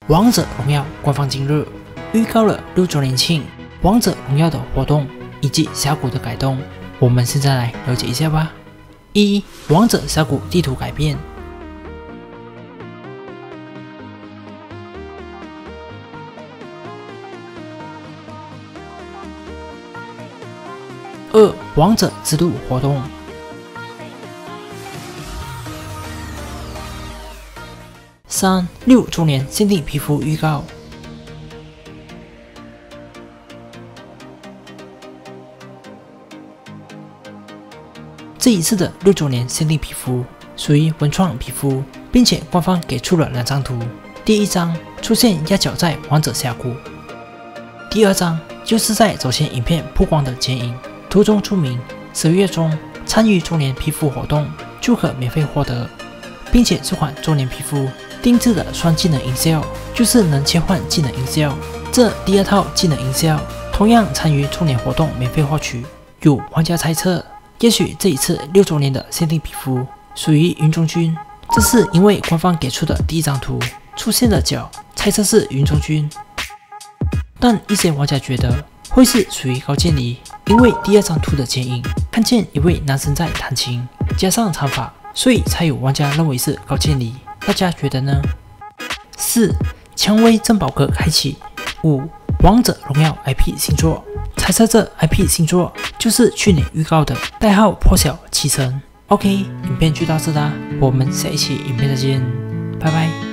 王者荣耀官方今日预告了6周年庆王者荣耀的活动以及峡谷的改动，我们现在来了解一下吧。1. 王者峡谷地图改变。2. 王者之路活动。3. 6周年限定皮肤预告。这一次的6周年限定皮肤属于文创皮肤，并且官方给出了2张图。第1张出现压脚在王者峡谷，第2张就是在早前影片曝光的剪影，图中注明11月中参与周年皮肤活动就可免费获得，并且这款周年皮肤定制的双技能音效就是能切换技能音效，这第2套技能音效同样参与周年活动免费获取。有玩家猜测，也许这一次6周年的限定皮肤属于云中君，这是因为官方给出的第1张图出现的角猜测是云中君，但一些玩家觉得会是属于高渐离，因为第2张图的剪影看见一位男生在弹琴，加上长发，所以才有玩家认为是高渐离。大家觉得呢？4. 蔷薇珍宝阁开启。5. 王者荣耀 IP 新作，猜测这 IP 新作就是去年预告的代号破晓启程。OK， 影片就到这啦，我们下一期影片再见，拜拜。